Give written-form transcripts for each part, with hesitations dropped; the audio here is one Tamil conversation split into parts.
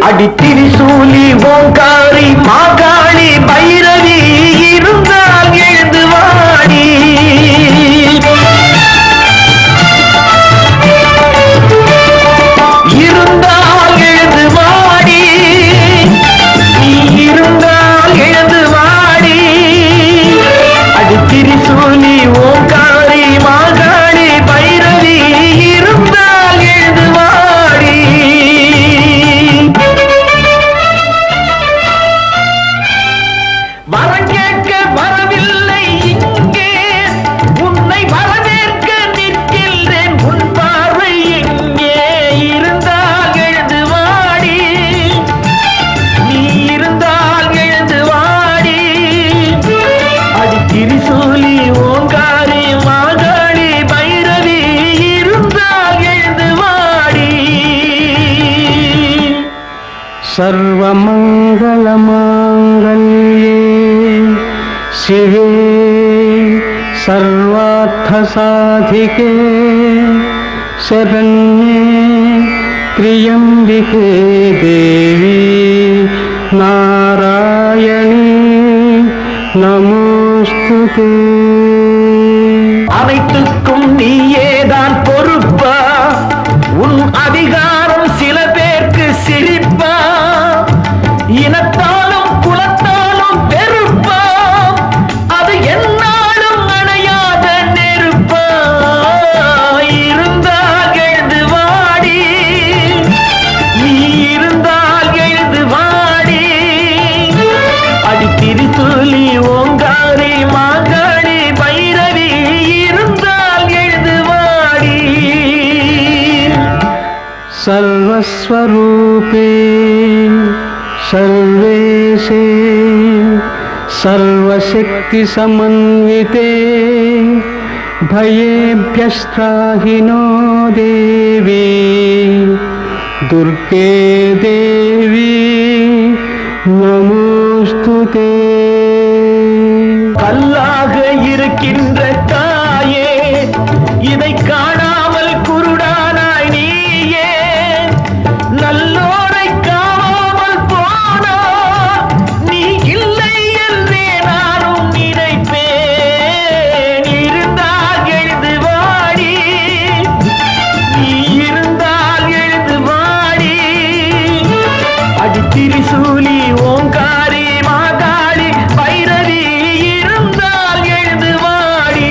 அடி திரிசூலி ஓங்காரி மாகாளி பைரவி இருந்தால் எழுந்து வாடி இருந்தால் எழுந்து வாடி நீ இருந்தால் எழுந்து வாடி அடி திரிசூலி ஓங்காரி மாகாளி பைரவி இருந்தால் எழுந்து வாடி வரம் கேட்க வரவில்லை இங்கே உன்னை வரவேற்க நிற்கின்றேன் உன் பார்வை எங்கே இருந்தால் எழுந்து வாடி நீ இருந்தால் எழுந்து வாடி அடி திரிசூலி ஓங்காரி மாகாளி பைரவி இருந்தால் எழுந்து வாடி सर्वमंगलमांगल्ये शिवे सर्वार्थसाधिके शरण्ये त्र्यंबिके देवी नारायणी नमोस्तुते அனைத்துக்கும் நீயேதான் பொறுப்பா உன் அதிகாரம் சில பேருக்கு சிரிப்பா இனத்தாலும் குலத்தாலும் வெறுப்பா அது என்னாலும் அணையாத நெருப்பா இருந்தால் எழுந்து வாடி நீ இருந்தால் எழுந்து வாடி அடி திரிசூலி ஓங்காரி மாகாளி பைரவி இருந்தால் எழுந்து வாடி सर्वस्वरूपे सर्वेशे सर्वशक्ति समन्विते भयेभ्यस्त्राहि नो देवी दुर्गे देवी नमोस्तुते கல்லாக இருக்கின்ற தாயே இதை காணாமல் குருடானாய் நீயே நல்லோரை காணாமல் போனா நீ இல்லை என்றே நானும் நினைப்பேன் இருந்தால் எழுந்து வாடி நீ இருந்தால் எழுந்து வாடி அடி திரிசூலி ஓங்காரி மாகாளி பைரவி இருந்தால் எழுந்து வாடி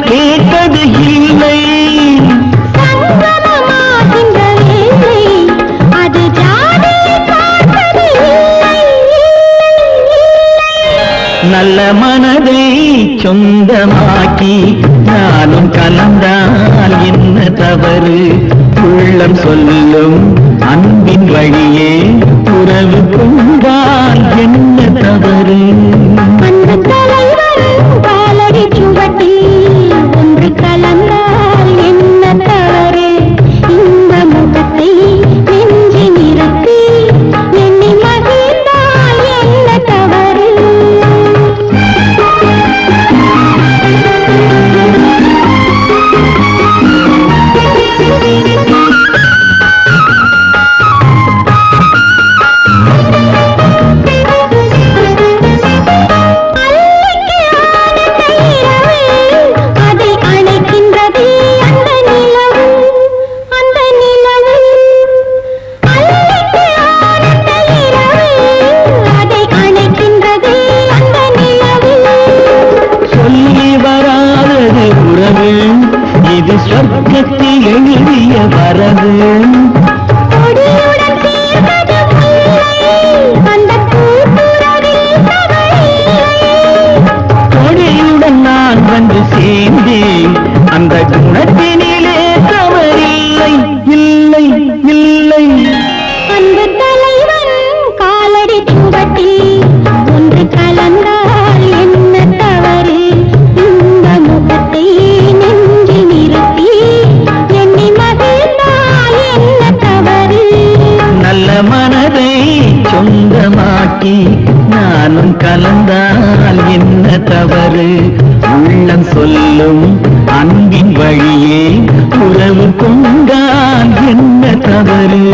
கேட்பது இல்லை. நல்ல மனதை சொந்தமாக்கி நானும் கலந்தால் என்ன தவறு? உள்ளம் சொல்லும் அன்பின் வழியே உறவு கொண்டால் என்ன தவறு? அந்த தலைவன் காலடி சுவட்டில் ஒன்று கலந்தால் என்ன தவறு? இந்த முகத்தை நெஞ்சி நிறுத்தி எண்ணி மகிழ்ந்தால் என்ன தவறு? இது சொர்க்கத்தில் எழுதிய வரவு. கொடியுடன் நான் வந்து சேர்ந்தேன், அந்த குணத்தினிலே தவறில்லை. இல்லை இல்லை அந்த தலைவன் காலடி சுவட்டில் ஒன்று கலந்தால் என்ன தவறு? இந்த முகத்தை நெஞ்சி நிறுத்தி எண்ணி மகிழ்ந்தால் என்ன தவறு? நல்ல மனதை சொந்தமாக்கி நானும் கலந்தால் என்ன தவறு? உள்ளம் சொல்லும் அன்பின் வழியே உறவு கொண்டால் என்ன தவறு?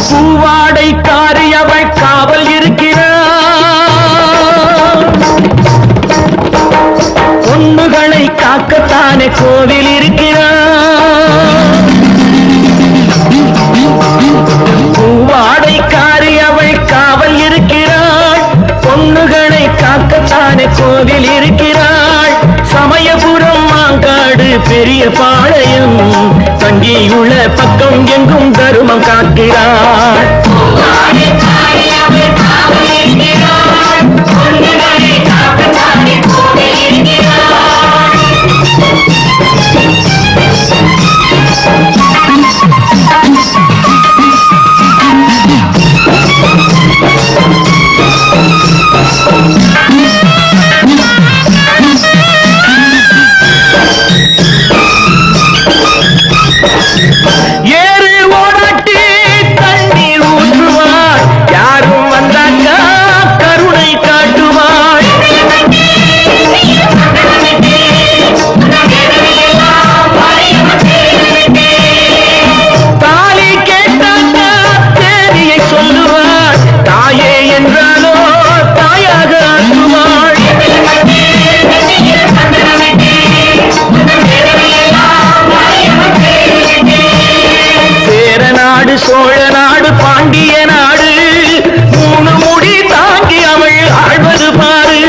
பூவாடைக்காரி அவள் காவல் இருக்கிறார், பொண்ணுகளை காக்கத்தானே கோவில் இருக்கிறார். பூவாடைக்காரி அவள் காவல் இருக்கிறாள், பொண்ணுகளை காக்கத்தானே கோவில் இருக்கிறாள். சமயபுரம் மாங்காடு பெரிய பாளையம் தங்கியுள்ள பக்கம் எங்கும் தருமம் காக்கிறாள். ஏறு ஓடாட்டி தண்ணீர் ஊற்றுவாள், யாரும் வந்தாக்கா கருணை காட்டுவாள். தாலி கேட்டாக்கா தேதியை சொல்லுவாள், தாயே என்றாலோ தாயாக ஆக்குவாள். சேர நாடு சோழ நாடு பாண்டிய நாடு மூணு முடி தாங்கி அவள் ஆழ்வது பாரு.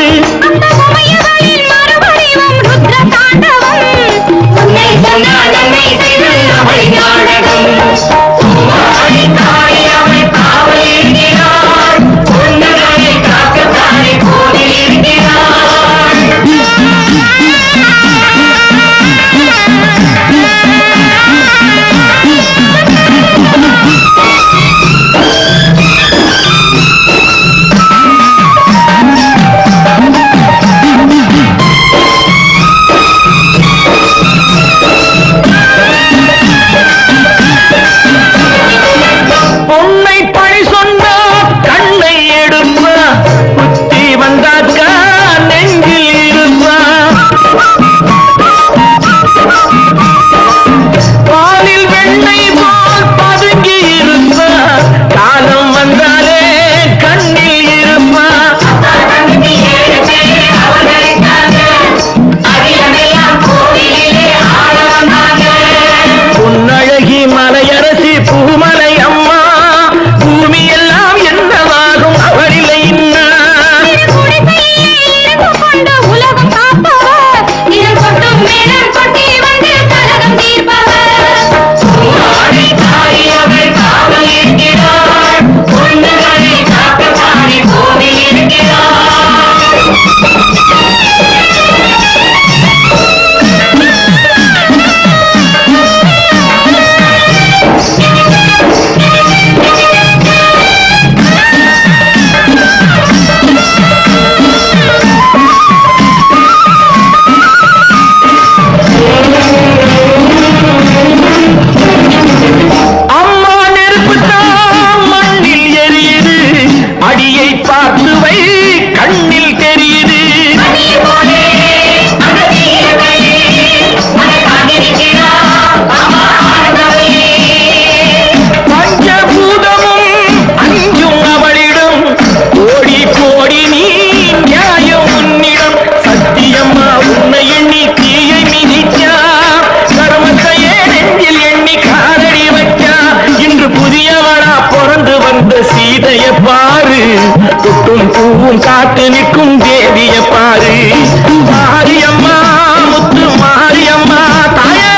மலையரசி பூமலை அம்மா பூமி எல்லாம் என்னவாகும் அவரில்லை உலகம் காப்பவர் இதழ் கொட்டும் மேளம் கொட்டி வந்து கலகம் தீர்ப்பவர் தாயவர் காவல் இருக்கிறார் பொண்ணுகளை காக்க தானே கோவில் இருக்கிறார் அடியை பார்த்து வை கண்ணில் தெரியுது பஞ்சபூதமும் அஞ்சும் அவளிடம் கோடி கோடி நீ நியாயம் உன்னிடம் சத்தியம்மா உன்னை எண்ணி தீயை மிதிச்சா கர்மத்தையே நெஞ்சில் எண்ணி காலடி வச்சா இன்று புதியவளா பிறந்து வந்த சீதைய பாரு தொட்டும் பூவும் காத்து நிற்கும் தேவிய பாரு மாரியம்மா முத்து மாரியம்மா தாயே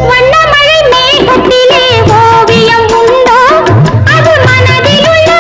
வண்ணமழை மேகத்திலே ஓவியம் உண்டோ அது மனதிலுள்ள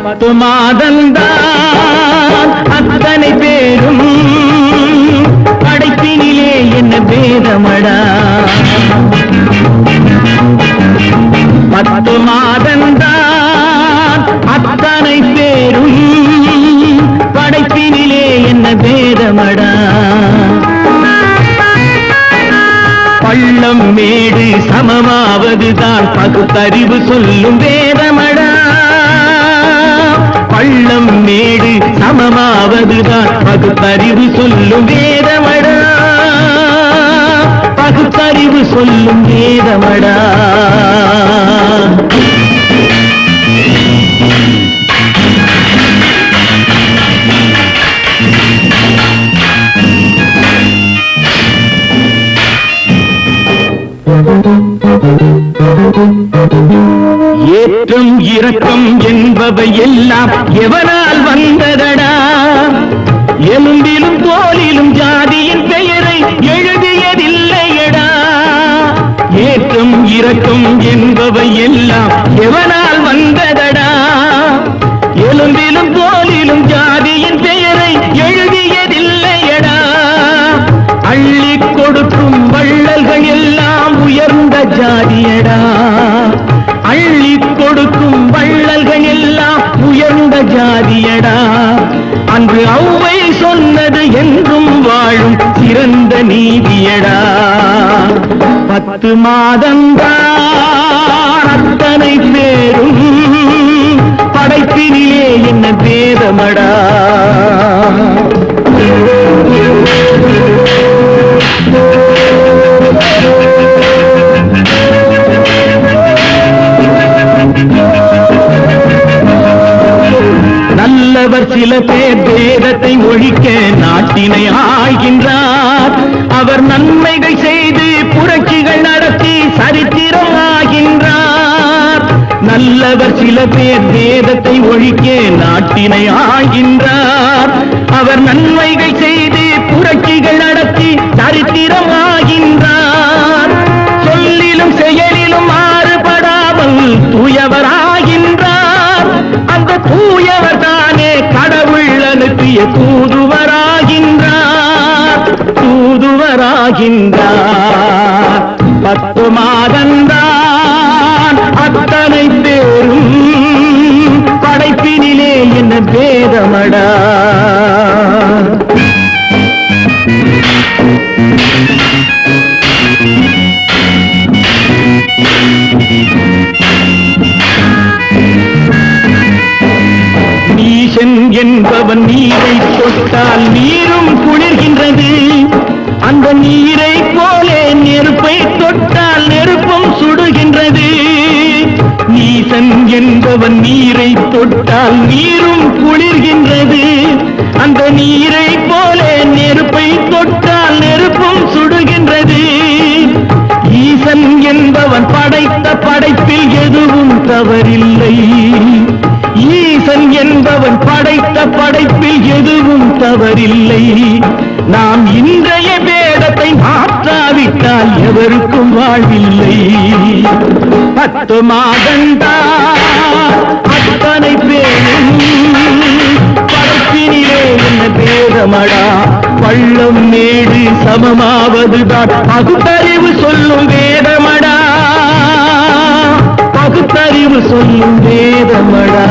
10 மாதந்தான் அத்தனை பேரும் படைப்பினிலே என்ன பேதமடா 10 மாதந்தான் அத்தனை பேரும் படைப்பினிலே என்ன பேதமடா பள்ளம் மேடு சமமாவதுதான் பகுத்தறிவு சொல்லும் வேதமடா பள்ளம் மேடு சமமாவதுதான் பகுத்தறிவு சொல்லும் வேதமடா பகுத்தறிவு சொல்லும் வேதமடா ஏற்றம் இரக்கம் என்பவை எல்லாம் எவனால் வந்ததடா எலும்பிலும் தோலிலும் ஜாதியின் பெயரை எழுதியதில்லையடா ஏற்றம் இரக்கம் என்பவை எல்லாம் எவனால் வந்ததடா எலும்பிலும் தோலிலும் ஜாதியின் பெயரை எழுதியதில்லையடா அள்ளி கொடுக்கும் வள்ளல்கள் எல்லாம் உயர்ந்த ஜாதியடா அள்ளி கொடுக்கும் வள்ளல்கள் எல்லாம் உயர்ந்த ஜாதியடா அன்று ஔவை சொன்னது என்றும் வாழும் சிறந்த நீதியடா 10 மாதந்தான் அத்தனை பேரும் படைப்பினிலே என்ன பேதமடா நல்லவர் சில பேர் வேதத்தை ஒழிக்க நாட்டினை ஆகின்றார் அவர் நன்மைகள் செய்து புரட்சிகள் நடத்தி சரித்திரம் ஆகின்றார் நல்லவர் சில பேர் வேதத்தை ஒழிக்க நாட்டினை ஆகின்றார் அவர் நன்மைகள் செய்து புரட்சிகள் நடத்தி சரித்திரம் ஆகின்றார் சொல்லிலும் செயலிலும் மாறுபடாமல் தூயவராகின்றார் அந்த தூயவர் தானே கடவுள் அனுப்பிய தூதுவராகின்றார் 10 மாதந்தான் அத்தனை பேரும் படைப்பினிலே என்ன பேதமடா நீசன் என்பவன் நீரை தொட்டால் நீரும் குளிர்கின்றது அந்த நீரை போலே நெருப்பை தொட்டால் நெருப்பும் சுடுகின்றது நீசன் என்பவன் நீரை தொட்டால் நீரும் குளிர்கின்றது அந்த நீரை போலே நெருப்பை தொட்டால் நெருப்பும் சுடுகின்றது ஈசன் என்பவன் படைத்த படைப்பில் எதுவும் தவறில்லை ஈசன் என்பவன் படைத்த படைப்பில் எதுவும் தவறில்லை நாம் இன்றைய வேதத்தை மாற்றாவிட்டால் எவருக்கும் வாழ்வில்லை 10 மாதந்தான் அத்தனை பேரும் படைப்பினிலே என்ன பேதமடா பள்ளம் மேடு சமமாவதுதான் பகுத்தறிவு சொல்லும் வேதமடா பகுத்தறிவு சொல்லும் வேதமடா